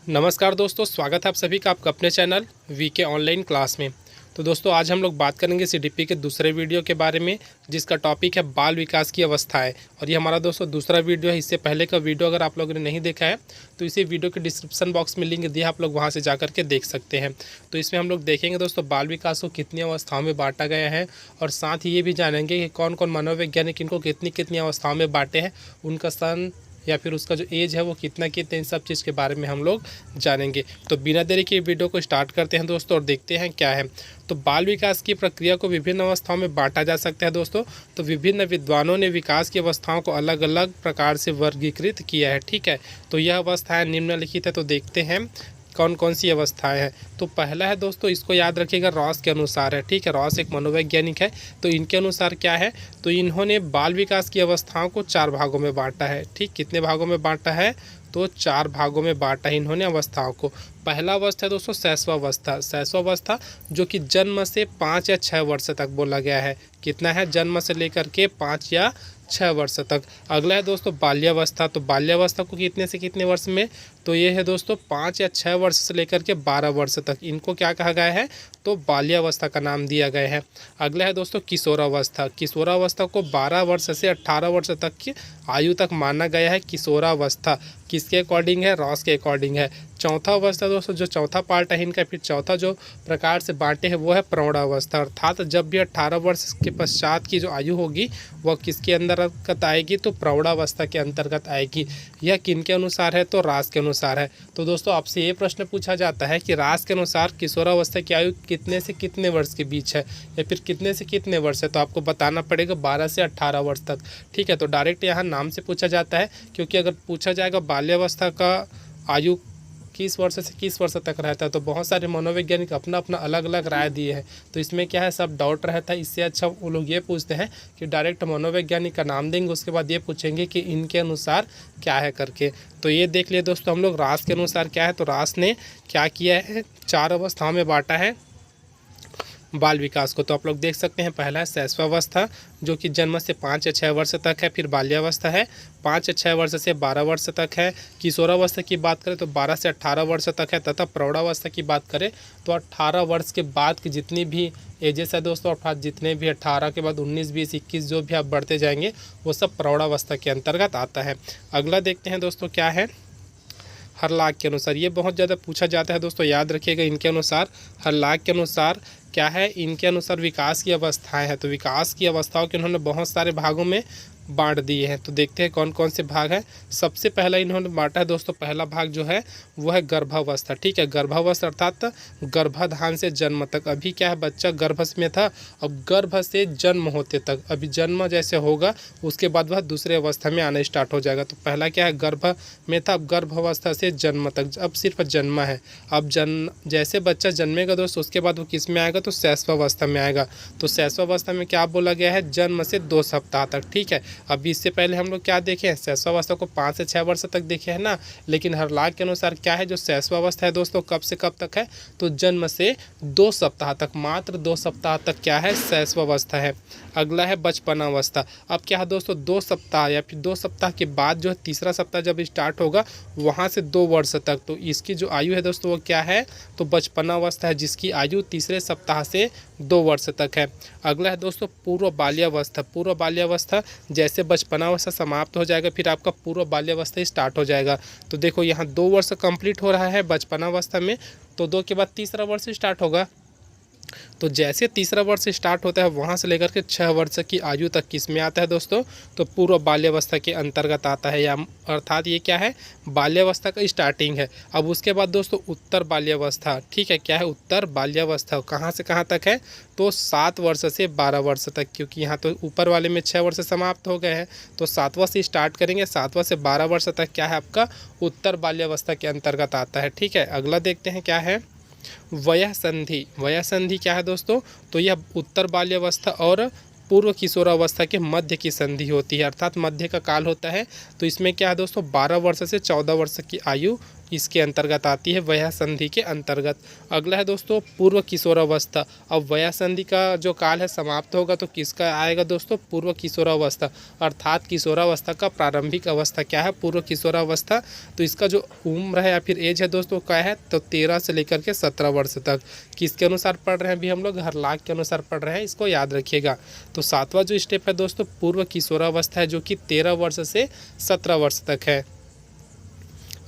नमस्कार दोस्तों, स्वागत है आप सभी का आपका अपने चैनल वीके ऑनलाइन क्लास में। तो दोस्तों आज हम लोग बात करेंगे सीडीपी के दूसरे वीडियो के बारे में, जिसका टॉपिक है बाल विकास की अवस्थाएं। और ये हमारा दोस्तों दूसरा वीडियो है। इससे पहले का वीडियो अगर आप लोगों ने नहीं देखा है तो इसी वीडियो के डिस्क्रिप्शन बॉक्स में लिंक दिया, आप लोग वहाँ से जा करके देख सकते हैं। तो इसमें हम लोग देखेंगे दोस्तों बाल विकास को कितनी अवस्थाओं में बांटा गया है, और साथ ही ये भी जानेंगे कि कौन कौन मनोवैज्ञानिक इनको कितनी कितनी अवस्थाओं में बांटे हैं, उनका सन या फिर उसका जो एज है वो कितना इन सब चीज़ के बारे में हम लोग जानेंगे। तो बिना देरी के वीडियो को स्टार्ट करते हैं दोस्तों और देखते हैं क्या है। तो बाल विकास की प्रक्रिया को विभिन्न अवस्थाओं में बांटा जा सकता है दोस्तों। तो विभिन्न विद्वानों ने विकास की अवस्थाओं को अलग अलग प्रकार से वर्गीकृत किया है, ठीक है। तो यह अवस्थाएं निम्नलिखित है। तो देखते हैं कौन कौन सी अवस्थाएं हैं। तो पहला है दोस्तों, इसको याद रखिएगा, रॉस के अनुसार है, ठीक है। रॉस एक मनोवैज्ञानिक है। तो इनके अनुसार क्या है, तो इन्होंने बाल विकास की अवस्थाओं को 4 भागों में बांटा है, ठीक। कितने भागों में बांटा है, तो 4 भागों में बांटा है इन्होंने अवस्थाओं को। पहला अवस्था है दोस्तों शैशवावस्था। शैशवावस्था जो कि जन्म से 5 या 6 वर्ष तक बोला गया है। कितना है, जन्म से लेकर के 5 या 6 वर्ष तक। अगला है दोस्तों बाल्यावस्था। तो बाल्यावस्था को कितने से कितने वर्ष में, तो ये है दोस्तों 5 या 6 वर्ष से लेकर के 12 वर्ष तक। इनको क्या कहा गया है, तो बाल्यावस्था का नाम दिया गया है। अगला है दोस्तों किशोरावस्था। किशोरावस्था को 12 वर्ष से 18 वर्ष तक की आयु तक माना गया है किशोरावस्था। किसके अकॉर्डिंग है, रॉस के अकॉर्डिंग है। चौथा अवस्था दोस्तों, जो चौथा पार्ट है इनका, फिर चौथा जो प्रकार से बांटे हैं वो है प्रौढ़ावस्था। अर्थात जब भी 18 वर्ष के पश्चात की जो आयु होगी वह किसके अंतर्गत आएगी, तो प्रौढ़ावस्था के अंतर्गत आएगी। यह किनके अनुसार है, तो रास के अनुसार है। तो दोस्तों आपसे ये प्रश्न पूछा जाता है कि रास के अनुसार किशोरावस्था की आयु कितने से कितने वर्ष के बीच है, या फिर कितने से कितने वर्ष है, तो आपको बताना पड़ेगा 12 से 18 वर्ष तक, ठीक है। तो डायरेक्ट यहाँ नाम से पूछा जाता है, क्योंकि अगर पूछा जाएगा बाल्यावस्था का आयु किस वर्ष से किस वर्ष तक रहता है, तो बहुत सारे मनोवैज्ञानिक अपना अपना अलग अलग राय दिए हैं। तो इसमें क्या है, सब डाउट रहता है। इससे अच्छा वो लोग ये पूछते हैं कि डायरेक्ट मनोवैज्ञानिक का नाम देंगे, उसके बाद ये पूछेंगे कि इनके अनुसार क्या है करके। तो ये देख लिए दोस्तों हम लोग रास के अनुसार क्या है। तो रास ने क्या किया है, 4 अवस्थाओं में बांटा है बाल विकास को। तो आप लोग देख सकते हैं, पहला है शैशवावस्था जो कि जन्म से 5 या 6 वर्ष तक है। फिर बाल्यावस्था है 5 या 6 वर्ष से 12 वर्ष तक है। किशोरावस्था की बात करें तो 12 से 18 वर्ष तक है। तथा प्रौढ़ावस्था की बात करें तो 18 वर्ष के बाद की जितनी भी एजेस है दोस्तों, अर्थात जितने भी 18 के बाद 19, 20, 21 जो भी आप बढ़ते जाएंगे वो सब प्रौढ़ावस्था के अंतर्गत आता है। अगला देखते हैं दोस्तों क्या है, हरलाक के अनुसार। ये बहुत ज़्यादा पूछा जाता है दोस्तों, याद रखिएगा। इनके अनुसार हरलाक के अनुसार क्या है, इनके अनुसार विकास की अवस्थाएं हैं। तो विकास की अवस्थाओं के उन्होंने बहुत सारे भागों में बांट दिए हैं। तो देखते हैं कौन कौन से भाग हैं। सबसे पहला इन्होंने बांटा है दोस्तों, पहला भाग जो है वो है गर्भावस्था, ठीक है। गर्भावस्था अर्थात गर्भाधान से जन्म तक। अभी क्या है, बच्चा गर्भ में था, अब गर्भ से जन्म होते तक, अभी जन्म जैसे होगा उसके बाद वह दूसरे अवस्था में आना स्टार्ट हो जाएगा। तो पहला क्या है, गर्भ में था, अब गर्भावस्था से जन्म तक, अब सिर्फ जन्म है। अब जैसे बच्चा जन्मेगा दोस्तों उसके बाद वो किस में आएगा, तो शैशवावस्था में आएगा। तो शैशवावस्था में क्या बोला गया है, जन्म से 2 सप्ताह तक, ठीक है। अभी इससे पहले हम लोग क्या देखे हैं, शैशवावस्था को 5 से 6 वर्ष तक देखे हैं ना। लेकिन हरलाक के अनुसार क्या है, जो शैशवावस्था है दोस्तों कब से कब तक है, तो जन्म से 2 सप्ताह तक, मात्र 2 सप्ताह तक क्या है, शैशवावस्था है। अगला है बचपनावस्था। अब क्या है दोस्तों, 2 सप्ताह या फिर 2 सप्ताह के बाद जो है तीसरा सप्ताह जब स्टार्ट होगा वहाँ से 2 वर्ष तक, तो इसकी जो आयु है दोस्तों वो क्या है, तो बचपनावस्था है, जिसकी आयु तीसरे सप्ताह से 2 वर्ष तक है। अगला है दोस्तों पूर्व बाल्यावस्था। पूर्व बाल्यावस्था जैसे बचपनावस्था समाप्त हो जाएगा फिर आपका पूर्व बाल्यावस्था स्टार्ट हो जाएगा। तो देखो यहाँ 2 वर्ष कंप्लीट हो रहा है बचपनावस्था में, तो 2 के बाद तीसरा वर्ष स्टार्ट होगा। तो जैसे तीसरा वर्ष स्टार्ट होता है वहाँ से लेकर के 6 वर्ष की आयु तक किस में आता है दोस्तों, तो पूर्व बाल्यावस्था के अंतर्गत आता है, या अर्थात ये क्या है, बाल्यावस्था का स्टार्टिंग है। अब उसके बाद दोस्तों उत्तर बाल्यावस्था, ठीक है। क्या है, उत्तर बाल्यावस्था कहाँ से कहाँ तक है, तो 7 वर्ष से 12 वर्ष तक, क्योंकि यहाँ तो ऊपर वाले में 6 वर्ष समाप्त हो गए हैं, तो 7वां से स्टार्ट करेंगे, 7वां से 12 वर्ष तक क्या है आपका उत्तर बाल्यावस्था के अंतर्गत आता है, ठीक है। अगला देखते हैं क्या है, वयः संधि। वयः संधि क्या है दोस्तों, तो यह उत्तर बाल्यावस्था और पूर्व किशोरावस्था के मध्य की संधि होती है, अर्थात मध्य का काल होता है। तो इसमें क्या है दोस्तों, 12 वर्ष से 14 वर्ष की आयु इसके अंतर्गत आती है, वयः संधि के अंतर्गत। अगला है दोस्तों पूर्व किशोरावस्था। अब वयः संधि का जो काल है समाप्त होगा तो किसका आएगा दोस्तों, पूर्व किशोरावस्था, अर्थात किशोरावस्था का प्रारंभिक अवस्था क्या है, पूर्व किशोरावस्था। तो इसका जो उम्र है या फिर एज है दोस्तों क्या है, तो 13 से लेकर के 17 वर्ष तक। किसके अनुसार पढ़ रहे हैं अभी हम लोग, हरलाख के अनुसार पढ़ रहे हैं, इसको याद रखिएगा। तो 7वां जो स्टेप है दोस्तों पूर्व किशोरावस्था है, जो कि 13 वर्ष से 17 वर्ष तक है।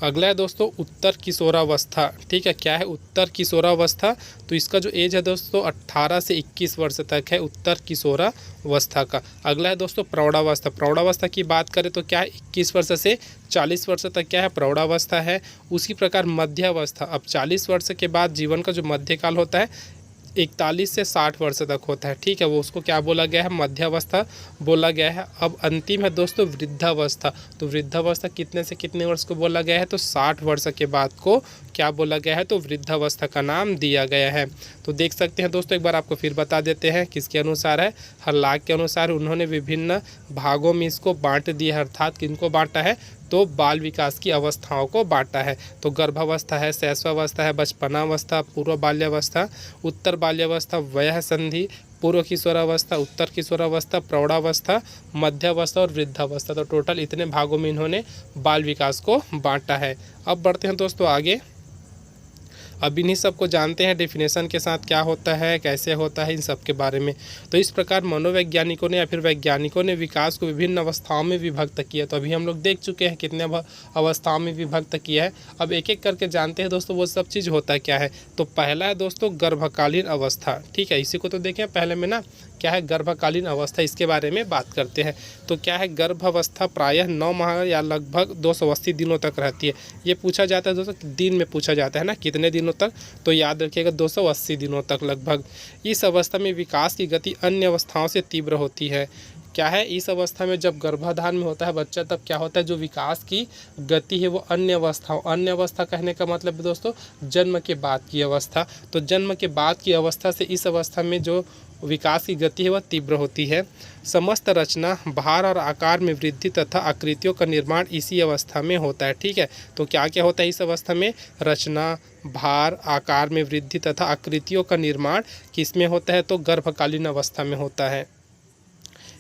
अगला है दोस्तों उत्तर किशोरावस्था। ठीक है, क्या है उत्तर किशोरावस्था, तो इसका जो एज है दोस्तों 18 से 21 वर्ष तक है उत्तर किशोरावस्था का। अगला है दोस्तों प्रौढ़ावस्था। प्रौढ़ावस्था की बात करें तो क्या है 21 वर्ष से 40 वर्ष तक क्या है, प्रौढ़ावस्था है। उसी प्रकार मध्यावस्था, अब 40 वर्ष के बाद जीवन का जो मध्यकाल होता है 41 से 60 वर्ष तक होता है। ठीक है, वो उसको क्या बोला गया है, मध्यावस्था बोला गया है। अब अंतिम है दोस्तों वृद्धावस्था। तो वृद्धावस्था कितने से कितने वर्ष को बोला गया है, तो 60 वर्ष के बाद को क्या बोला गया है, तो वृद्धावस्था का नाम दिया गया है। तो देख सकते हैं दोस्तों, एक बार आपको फिर बता देते हैं किसके अनुसार है, हरलाख के अनुसार उन्होंने विभिन्न भागों में इसको बांट दिया है, अर्थात किनको बांटा है, तो बाल विकास की अवस्थाओं को बांटा है। तो गर्भावस्था है, शैशवावस्था है, बचपनावस्था, पूर्व बाल्यावस्था, उत्तर बाल्यावस्था, वयः संधि, पूर्व किशोरावस्था, उत्तर किशोरावस्था, प्रौढ़ावस्था, मध्यावस्था और वृद्धावस्था। तो टोटल इतने भागों में इन्होंने बाल विकास को बांटा है। अब बढ़ते हैं दोस्तों आगे। अब इन्हीं सबको जानते हैं डेफिनेशन के साथ क्या होता है, कैसे होता है, इन सब के बारे में। तो इस प्रकार मनोवैज्ञानिकों ने या फिर वैज्ञानिकों ने विकास को विभिन्न अवस्थाओं में विभक्त किया। तो अभी हम लोग देख चुके हैं कितने अवस्थाओं में विभक्त किया है। अब एक एक करके जानते हैं दोस्तों वो सब चीज़ होता क्या है। तो पहला है दोस्तों गर्भकालीन अवस्था। ठीक है, इसी को तो देखें पहले में ना, क्या है गर्भकालीन अवस्था, इसके बारे में बात करते हैं। तो क्या है गर्भावस्था प्रायः 9 माह या लगभग 280 दिनों तक रहती है। ये पूछा जाता है दोस्तों, दिन में पूछा जाता है ना, कितने दिनों तक, तो याद रखिएगा 280 दिनों तक लगभग। इस अवस्था में विकास की गति अन्य अवस्थाओं से तीव्र होती है। क्या है, इस अवस्था में जब गर्भाधान में होता है बच्चा, तब क्या होता है, जो विकास की गति है वो अन्य अवस्था कहने का मतलब है दोस्तों जन्म के बाद की अवस्था। तो जन्म के बाद की अवस्था से इस अवस्था में जो विकास की गति है वह तीव्र होती है। समस्त रचना, भार और आकार में वृद्धि तथा आकृतियों का निर्माण इसी अवस्था में होता है। ठीक है, तो क्या क्या होता है इस अवस्था में, रचना, भार, आकार में वृद्धि तथा आकृतियों का निर्माण किस में होता है, तो गर्भकालीन अवस्था में होता है।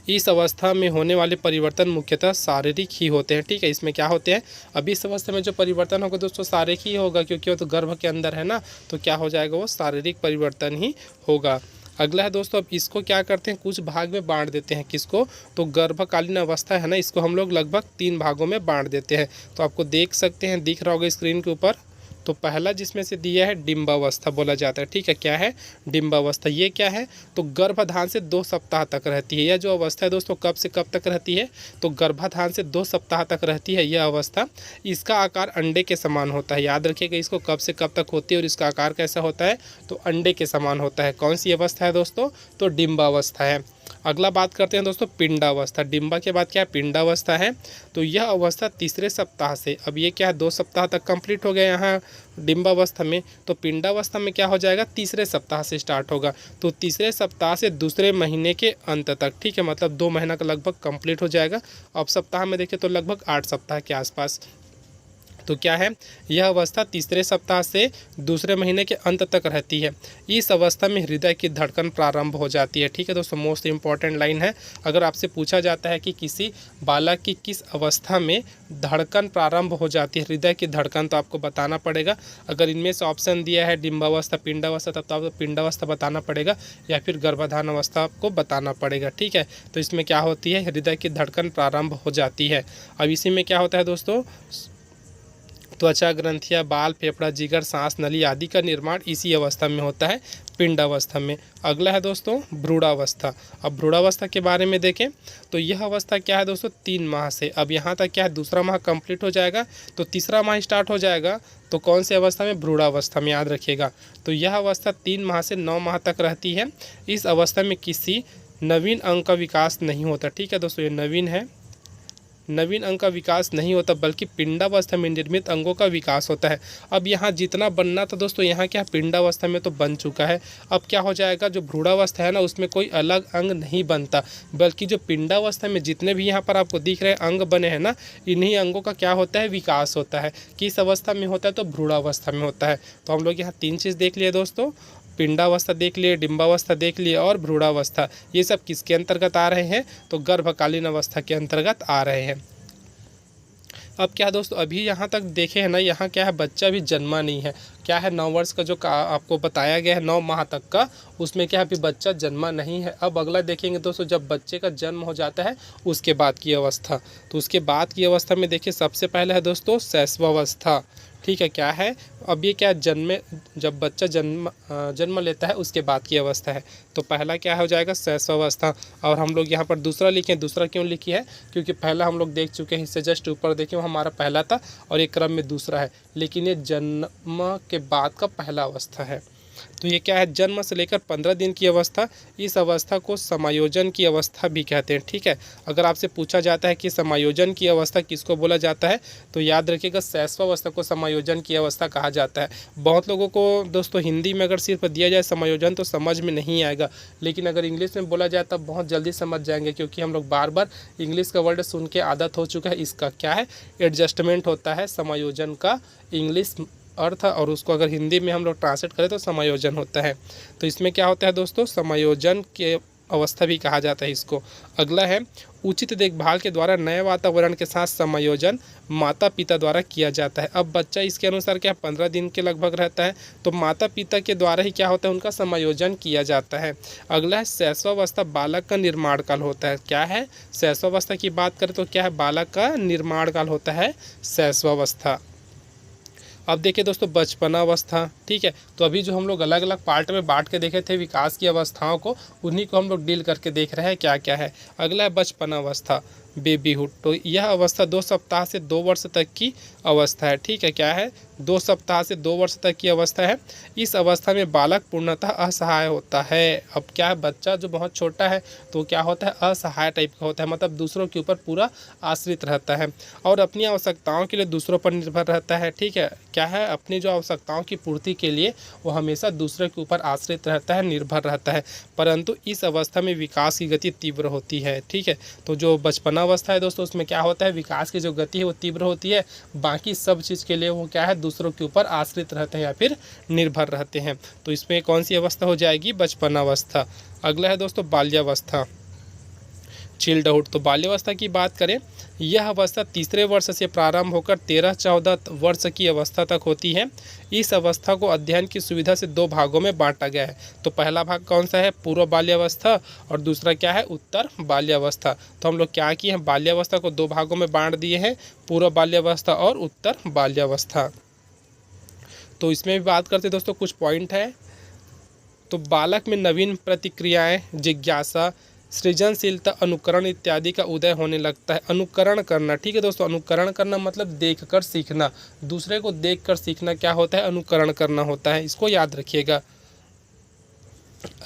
इस अवस्था में होने वाले परिवर्तन मुख्यतः शारीरिक ही होते हैं। ठीक है, इसमें क्या होते हैं, अभी इस अवस्था में जो परिवर्तन होगा दोस्तों शारीरिक ही होगा, क्योंकि वो तो गर्भ के अंदर है ना, तो क्या हो जाएगा, वो शारीरिक परिवर्तन ही होगा। अगला है दोस्तों, अब इसको क्या करते हैं, कुछ भाग में बांट देते हैं। किसको, तो गर्भकालीन अवस्था है ना, इसको हम लोग लगभग 3 भागों में बांट देते हैं। तो आपको देख सकते हैं, दिख रहा होगा स्क्रीन के ऊपर। तो पहला जिसमें से दिया है डिम्बावस्था बोला जाता है। ठीक है, क्या है डिम्बावस्था, ये क्या है, तो गर्भाधान से 2 सप्ताह तक रहती है। यह जो अवस्था है दोस्तों कब से कब तक रहती है, तो गर्भाधान से 2 सप्ताह तक रहती है यह अवस्था। इसका आकार अंडे के समान होता है। याद रखिएगा इसको कब से कब तक होती है और इसका आकार कैसा होता है, तो अंडे के समान होता है। कौन सी अवस्था है दोस्तों, तो डिम्बावस्था है। अगला बात करते हैं दोस्तों पिंडावस्था। डिम्बा के बाद क्या है, पिंडावस्था है। तो यह अवस्था तीसरे सप्ताह से, अब ये क्या है 2 सप्ताह तक कंप्लीट हो गया यहाँ डिम्बावस्था में, तो पिंडावस्था में क्या हो जाएगा, तीसरे सप्ताह से स्टार्ट होगा। तो तीसरे सप्ताह से दूसरे महीने के अंत तक। ठीक है, मतलब 2 महीना का लगभग कंप्लीट हो जाएगा। अब सप्ताह में देखें तो लगभग 8 सप्ताह के आसपास। तो क्या है, यह अवस्था तीसरे सप्ताह से दूसरे महीने के अंत तक रहती है। इस अवस्था में हृदय की धड़कन प्रारंभ हो जाती है। ठीक है दोस्तों, मोस्ट इंपॉर्टेंट लाइन है। अगर आपसे पूछा जाता है कि किसी बालक की किस अवस्था में धड़कन प्रारंभ हो जाती है, हृदय की धड़कन, तो आपको बताना पड़ेगा। अगर इनमें से ऑप्शन दिया है डिम्बावस्था, पिंडावस्था, तब तो आपको पिंडावस्था बताना पड़ेगा या फिर गर्भाधान अवस्था आपको बताना पड़ेगा। ठीक है, तो इसमें क्या होती है, हृदय की धड़कन प्रारंभ हो जाती है। अब इसी में क्या होता है दोस्तों, त्वचा, ग्रंथियाँ, बाल, फेफड़ा, जिगर, सांस नली आदि का निर्माण इसी अवस्था में होता है, पिंडावस्था में। अगला है दोस्तों भ्रूणावस्था। अब भ्रूणावस्था के बारे में देखें तो यह अवस्था क्या है दोस्तों 3 माह से, अब यहाँ तक क्या है दूसरा माह कंप्लीट हो जाएगा तो तीसरा माह स्टार्ट हो जाएगा। तो कौन सी अवस्था में, भ्रूणावस्था में, याद रखिएगा। तो यह अवस्था 3 माह से 9 माह तक रहती है। इस अवस्था में किसी नवीन अंग का विकास नहीं होता। ठीक है दोस्तों, ये नवीन है, नवीन अंग का विकास नहीं होता, बल्कि पिंडावस्था में निर्मित अंगों का विकास होता है। अब यहाँ जितना बनना था दोस्तों, यहाँ क्या पिंडावस्था में तो बन चुका है। अब क्या हो जाएगा, जो भ्रूणावस्था है ना, उसमें कोई अलग अंग नहीं बनता, बल्कि जो पिंडावस्था में जितने भी यहाँ पर आपको दिख रहे अंग बने हैं ना, इन्हीं अंगों का क्या होता है, विकास होता है। किस अवस्था में होता है, तो भ्रूणावस्था में होता है। तो हम लोग यहाँ 3 चीज़ देख लिए दोस्तों, पिंडावस्था देख लिए, डिंबावस्था देख लिए और भ्रूणावस्था। ये सब किसके अंतर्गत आ रहे हैं, तो गर्भकालीन अवस्था के अंतर्गत आ रहे हैं। अब क्या है दोस्तों, अभी यहाँ तक देखे हैं ना, यहाँ क्या है, बच्चा भी जन्मा नहीं है। क्या है, 9 वर्ष का जो आपको बताया गया है 9 माह तक का, उसमें क्या है, अभी बच्चा जन्मा नहीं है। अब अगला देखेंगे दोस्तों, जब बच्चे का जन्म हो जाता है उसके बाद की अवस्था। तो उसके बाद की अवस्था में देखिए, सबसे पहले है दोस्तों शैशवावस्था। ठीक है, क्या है, अब ये क्या जब बच्चा जन्म लेता है उसके बाद की अवस्था है। तो पहला क्या हो जाएगा, शैशवावस्था। और हम लोग यहाँ पर दूसरा लिखे, दूसरा क्यों लिखी है, क्योंकि पहला हम लोग देख चुके हैं, इससे जस्ट ऊपर देखें वो हमारा पहला था और ये क्रम में दूसरा है, लेकिन ये जन्म के बाद का पहला अवस्था है। तो ये क्या है, जन्म से लेकर 15 दिन की अवस्था, इस अवस्था को समायोजन की अवस्था भी कहते हैं। ठीक है, अगर आपसे पूछा जाता है कि समायोजन की अवस्था किसको बोला जाता है, तो याद रखिएगा शैशवावस्था को समायोजन की अवस्था कहा जाता है। बहुत लोगों को दोस्तों हिंदी में अगर सिर्फ दिया जाए समायोजन तो समझ में नहीं आएगा, लेकिन अगर इंग्लिश में बोला जाए तब बहुत जल्दी समझ जाएंगे, क्योंकि हम लोग बार बार इंग्लिश का वर्ड सुन के आदत हो चुका है। इसका क्या है, एडजस्टमेंट होता है समायोजन का इंग्लिश अर्थ, और उसको अगर हिंदी में हम लोग ट्रांसलेट करें तो समायोजन होता है। तो इसमें क्या होता है दोस्तों, समायोजन के अवस्था भी कहा जाता है इसको। अगला है, उचित देखभाल के द्वारा नए वातावरण के साथ समायोजन माता पिता द्वारा किया जाता है। अब बच्चा इसके अनुसार क्या 15 दिन के लगभग रहता है, तो माता पिता के द्वारा ही क्या होता है, उनका समायोजन किया जाता है। अगला है, शैशवावस्था बालक का निर्माण काल होता है। क्या है, शैशवावस्था की बात करें तो क्या है, बालक का निर्माण काल होता है शैशवावस्था। अब देखिए दोस्तों, बचपनावस्था। ठीक है, तो अभी जो हम लोग अलग अलग पार्ट में बांट के देखे थे विकास की अवस्थाओं को, उन्हीं को हम लोग डील करके देख रहे हैं क्या क्या है। अगला है बचपनावस्था, बेबीहुड। तो यह अवस्था 2 सप्ताह से 2 वर्ष तक की अवस्था है। ठीक है, क्या है, 2 सप्ताह से 2 वर्ष तक की अवस्था है। इस अवस्था में बालक पूर्णतः असहाय होता है। अब क्या है, बच्चा जो बहुत छोटा है तो क्या होता है, असहाय टाइप का होता है, मतलब दूसरों के ऊपर पूरा आश्रित रहता है और अपनी आवश्यकताओं के लिए दूसरों पर निर्भर रहता है। ठीक है, क्या है, अपनी जो आवश्यकताओं की पूर्ति के लिए वो हमेशा दूसरे के ऊपर आश्रित रहता है, निर्भर रहता है। परंतु इस अवस्था में विकास की गति तीव्र होती है। ठीक है, तो जो बचपना अवस्था है दोस्तों, उसमें क्या होता है, विकास की जो गति है वो तीव्र होती है। बाकी सब चीज़ के लिए वो क्या है, दूसरों के ऊपर आश्रित रहते हैं या फिर निर्भर रहते हैं। तो इसमें कौन सी अवस्था हो जाएगी, बचपनावस्था। अगला है दोस्तों बाल्यावस्था, चिल्डहुड। तो बाल्यावस्था की बात करें, यह अवस्था तीसरे वर्ष से प्रारंभ होकर 13-14 वर्ष की अवस्था तक होती है। इस अवस्था को अध्ययन की सुविधा से 2 भागों में बांटा गया है। तो पहला भाग कौन सा है, पूर्व बाल्यावस्था, और दूसरा क्या है, उत्तर बाल्यावस्था। तो हम लोग क्या किए हैं, बाल्यावस्था को 2 भागों में बांट दिए हैं, पूर्व बाल्यावस्था और उत्तर बाल्यावस्था। तो इसमें भी बात करते दोस्तों, कुछ पॉइंट है। तो बालक में नवीन प्रतिक्रियाएं, जिज्ञासा, सृजनशीलता, अनुकरण इत्यादि का उदय होने लगता है। अनुकरण करना, ठीक है दोस्तों, अनुकरण करना मतलब देखकर सीखना, दूसरे को देखकर सीखना क्या होता है, अनुकरण करना होता है, इसको याद रखिएगा।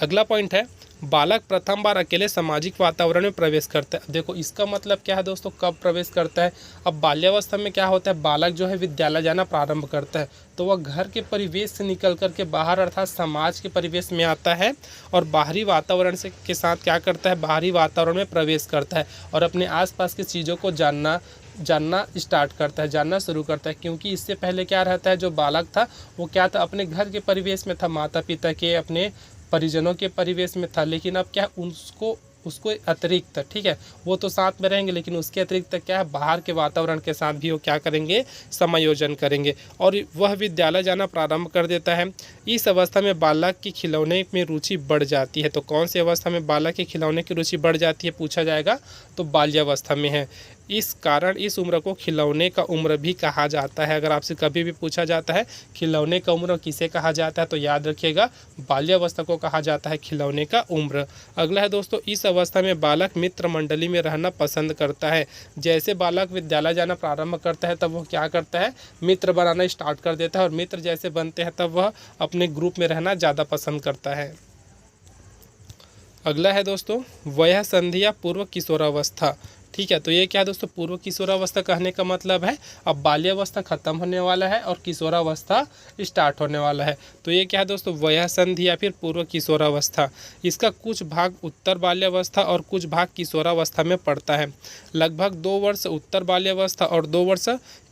अगला पॉइंट है, बालक प्रथम बार अकेले सामाजिक वातावरण में प्रवेश करता है। देखो इसका मतलब क्या है दोस्तों, कब प्रवेश करता है। अब बाल्यावस्था में क्या होता है, बालक जो है विद्यालय जाना प्रारंभ करता है, तो वह घर के परिवेश से निकल कर के बाहर अर्थात समाज के परिवेश में आता है और बाहरी वातावरण से के साथ क्या करता है, बाहरी वातावरण में प्रवेश करता है और अपने आसपास की चीज़ों को जानना स्टार्ट करता है, जानना शुरू करता है। क्योंकि इससे पहले क्या रहता है, जो बालक था वो क्या था, अपने घर के परिवेश में था, माता पिता के, अपने परिजनों के परिवेश में था, लेकिन अब क्या उसको अतिरिक्त, ठीक है, वो तो साथ में रहेंगे लेकिन उसके अतिरिक्त क्या है, बाहर के वातावरण के साथ भी वो क्या करेंगे, समायोजन करेंगे और वह विद्यालय जाना प्रारंभ कर देता है। इस अवस्था में बालक की खिलौने में रुचि बढ़ जाती है। तो कौन सी अवस्था में बालक के खिलौने की रुचि बढ़ जाती है पूछा जाएगा, तो बाल्यावस्था में है। इस कारण इस उम्र को खिलौने का उम्र भी कहा जाता है। अगर आपसे कभी भी पूछा जाता है खिलौने का उम्र किसे कहा जाता है, तो याद रखिएगा बाल्यावस्था को कहा जाता है खिलौने का उम्र। अगला है दोस्तों, इस अवस्था में बालक मित्र मंडली में रहना पसंद करता है। जैसे बालक विद्यालय जाना प्रारंभ करता है तब वह क्या करता है, मित्र बनाना स्टार्ट कर देता है और मित्र जैसे बनते हैं तब वह अपने ग्रुप में रहना ज़्यादा पसंद करता है। अगला है दोस्तों, वयः संधि या पूर्व किशोरावस्था। ठीक है। तो ये क्या है दोस्तों, पूर्व किशोरावस्था कहने का मतलब है अब बाल्यावस्था खत्म होने वाला है और किशोरावस्था स्टार्ट होने वाला है। तो ये क्या है दोस्तों, वयः संधि या फिर पूर्व किशोरावस्था। इसका कुछ भाग उत्तर बाल्यावस्था और कुछ भाग किशोरावस्था में पड़ता है। लगभग 2 वर्ष उत्तर बाल्यावस्था और 2 वर्ष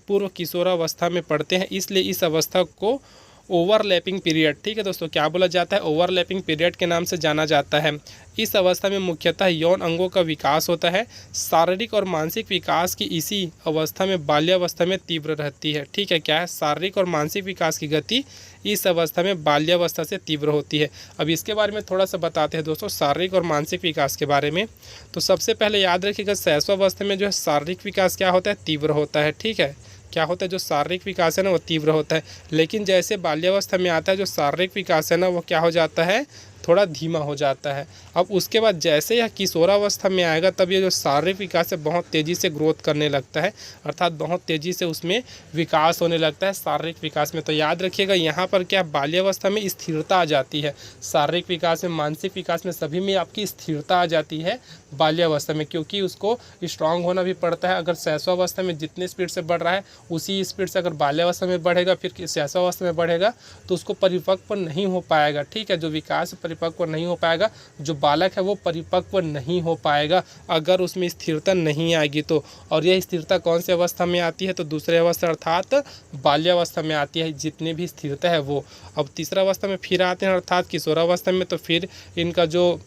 पूर्व किशोरावस्था में पड़ते हैं, इसलिए इस अवस्था को ओवरलैपिंग पीरियड, ठीक है दोस्तों, क्या बोला जाता है, ओवरलैपिंग पीरियड के नाम से जाना जाता है। इस अवस्था में मुख्यतः यौन अंगों का विकास होता है। शारीरिक और मानसिक विकास की इसी अवस्था में बाल्यावस्था में तीव्र रहती है। ठीक है, क्या है, शारीरिक और मानसिक विकास की गति इस अवस्था में बाल्यावस्था से तीव्र होती है। अब इसके बारे में थोड़ा सा बताते हैं दोस्तों, शारीरिक और मानसिक विकास के बारे में। तो सबसे पहले याद रखिएगा, शैशवावस्था में जो है शारीरिक विकास क्या होता है, तीव्र होता है। ठीक है, क्या होता है, जो शारीरिक विकास है ना वो तीव्र होता है। लेकिन जैसे बाल्यावस्था में आता है, जो शारीरिक विकास है ना वो क्या हो जाता है, थोड़ा धीमा हो जाता है। अब उसके बाद जैसे यह किशोरावस्था में आएगा, तब ये जो शारीरिक विकास है बहुत तेज़ी से ग्रोथ करने लगता है, अर्थात बहुत तेज़ी से उसमें विकास होने लगता है शारीरिक विकास में। तो याद रखिएगा, यहाँ पर क्या, बाल्यावस्था में स्थिरता आ जाती है। शारीरिक विकास में, मानसिक विकास में, सभी में आपकी स्थिरता आ जाती है बाल्यावस्था में, क्योंकि उसको स्ट्रांग होना भी पड़ता है। अगर शैशवावस्था में जितनी स्पीड से बढ़ रहा है उसी स्पीड से अगर बाल्यावस्था में बढ़ेगा, फिर शैशवावस्था में बढ़ेगा, तो उसको परिपक्व नहीं हो पाएगा। ठीक है, जो विकास परिपक्व नहीं हो पाएगा, जो बालक है वो परिपक्व नहीं हो पाएगा अगर उसमें स्थिरता नहीं आएगी तो। और यह स्थिरता कौन सी अवस्था में आती है, तो दूसरे अवस्था अर्थात बाल्यावस्था में आती है, जितनी भी स्थिरता है वो। अब तीसरा अवस्था में फिर आते हैं अर्थात किशोरावस्था में, तो फिर इनका जो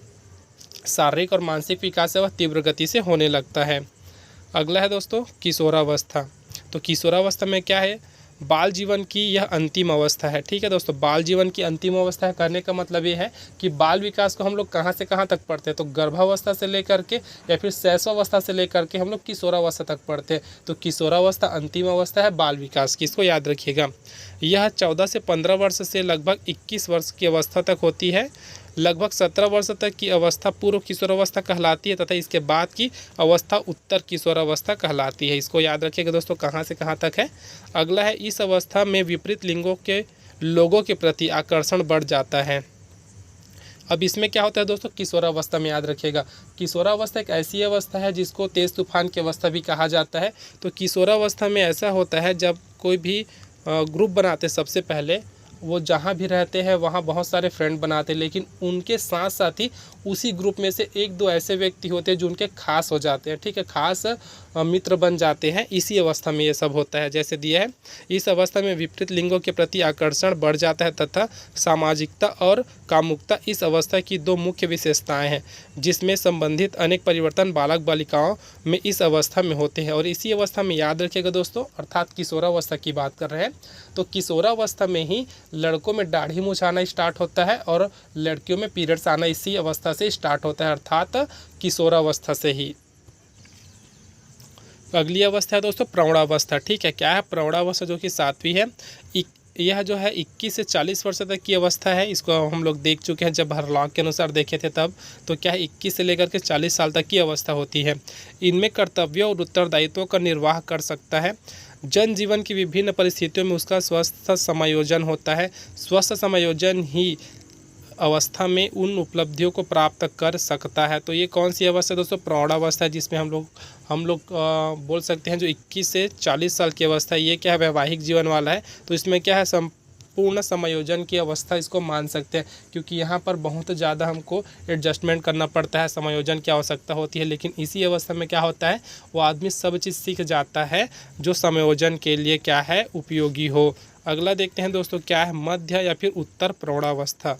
शारीरिक और मानसिक विकास है वह तीव्र गति से होने लगता है। अगला है दोस्तों किशोरावस्था। तो किशोरावस्था में क्या है, बाल जीवन की यह अंतिम अवस्था है। ठीक है दोस्तों, बाल जीवन की अंतिम अवस्था है कहने का मतलब ये है कि बाल विकास को हम लोग कहाँ से कहाँ तक पढ़ते हैं, तो गर्भावस्था से लेकर के या फिर शैशवावस्था से लेकर के हम लोग किशोरावस्था तक पढ़ते हैं। तो किशोरावस्था अंतिम अवस्था है बाल विकास की, इसको याद रखिएगा। यह 14 से 15 वर्ष से लगभग 21 वर्ष की अवस्था तक होती है। लगभग 17 वर्ष तक की अवस्था पूर्व किशोरावस्था कहलाती है तथा इसके बाद की अवस्था उत्तर किशोरावस्था कहलाती है। इसको याद रखिएगा दोस्तों, कहाँ से कहाँ तक है। अगला है, इस अवस्था में विपरीत लिंगों के लोगों के प्रति आकर्षण बढ़ जाता है। अब इसमें क्या होता है दोस्तों, किशोरावस्था में याद रखिएगा, किशोरावस्था एक ऐसी अवस्था है जिसको तेज़ तूफान की अवस्था भी कहा जाता है। तो किशोरावस्था में ऐसा होता है जब कोई भी ग्रुप बनाते, सबसे पहले वो जहाँ भी रहते हैं वहाँ बहुत सारे फ्रेंड बनाते हैं, लेकिन उनके साथ साथ ही उसी ग्रुप में से 1-2 ऐसे व्यक्ति होते हैं जो उनके खास हो जाते हैं। ठीक है, खास मित्र बन जाते हैं। इसी अवस्था में ये सब होता है, जैसे दिया है, इस अवस्था में विपरीत लिंगों के प्रति आकर्षण बढ़ जाता है तथा सामाजिकता और कामुकता इस अवस्था की 2 मुख्य विशेषताएं हैं, जिसमें संबंधित अनेक परिवर्तन बालक बालिकाओं में इस अवस्था में होते हैं। और इसी अवस्था में याद रखिएगा दोस्तों, अर्थात किशोरावस्था की बात कर रहे हैं, तो किशोरावस्था में ही लड़कों में दाढ़ी मूंछ आना स्टार्ट होता है और लड़कियों में पीरियड्स आना इसी अवस्था से स्टार्ट होता है, अर्थात किशोरावस्था से ही। अगली अवस्था है दोस्तों प्रौढ़ावस्था। ठीक है, क्या है, प्रौढ़ावस्था जो कि 7वीं है। यह जो है 21 से 40 वर्ष तक की अवस्था है। इसको हम लोग देख चुके हैं, जब हरलॉक के अनुसार देखे थे तब। तो क्या है, 21 से लेकर के 40 साल तक की अवस्था होती है। इनमें कर्तव्यों और उत्तरदायित्वों का निर्वाह कर सकता है। जनजीवन की विभिन्न परिस्थितियों में उसका स्वस्थ समायोजन होता है। स्वस्थ समायोजन ही अवस्था में उन उपलब्धियों को प्राप्त कर सकता है। तो ये कौन सी अवस्था है दोस्तों, प्रौढ़ावस्था है, जिसमें हम लोग बोल सकते हैं जो 21 से 40 साल की अवस्था है, ये क्या है, वैवाहिक जीवन वाला है। तो इसमें क्या है, संपूर्ण समायोजन की अवस्था इसको मान सकते हैं, क्योंकि यहाँ पर बहुत ज़्यादा हमको एडजस्टमेंट करना पड़ता है, समायोजन की आवश्यकता होती है। लेकिन इसी अवस्था में क्या होता है, वो आदमी सब चीज़ सीख जाता है जो समायोजन के लिए क्या है, उपयोगी हो। अगला देखते हैं दोस्तों, क्या है, मध्य या फिर उत्तर प्रौढ़ावस्था।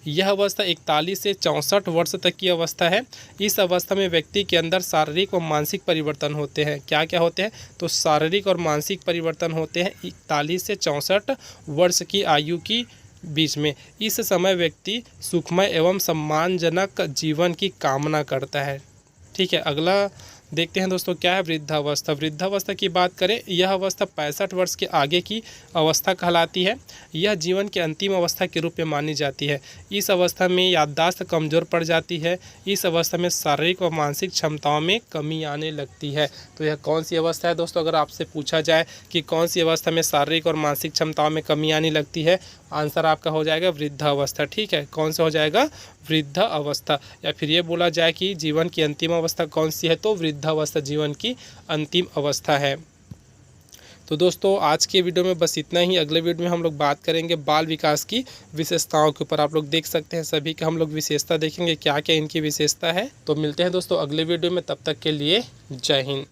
यह अवस्था 41 से 64 वर्ष तक की अवस्था है। इस अवस्था में व्यक्ति के अंदर शारीरिक और मानसिक परिवर्तन होते हैं। क्या क्या होते हैं, तो शारीरिक और मानसिक परिवर्तन होते हैं 41 से 64 वर्ष की आयु की बीच में। इस समय व्यक्ति सुखमय एवं सम्मानजनक जीवन की कामना करता है। ठीक है, अगला देखते हैं दोस्तों, क्या है, वृद्धावस्था। वृद्धावस्था की बात करें, यह अवस्था 65 वर्ष के आगे की अवस्था कहलाती है। यह जीवन की अंतिम अवस्था के रूप में मानी जाती है। इस अवस्था में याददाश्त कमज़ोर पड़ जाती है। इस अवस्था में शारीरिक और मानसिक क्षमताओं में कमी आने लगती है। तो यह कौन सी अवस्था है दोस्तों, अगर आपसे पूछा जाए कि कौन सी अवस्था में शारीरिक और मानसिक क्षमताओं में कमी आने लगती है, आंसर आपका हो जाएगा वृद्धावस्था। ठीक है, कौन सा हो जाएगा, वृद्ध अवस्था, या फिर ये बोला जाए कि जीवन की अंतिम अवस्था कौन सी है, तो वृद्धावस्था जीवन की अंतिम अवस्था है। तो दोस्तों आज के वीडियो में बस इतना ही। अगले वीडियो में हम लोग बात करेंगे बाल विकास की विशेषताओं के ऊपर। आप लोग देख सकते हैं सभी का हम लोग विशेषता देखेंगे, क्या क्या इनकी विशेषता है। तो मिलते हैं दोस्तों अगले वीडियो में, तब तक के लिए जय हिंद।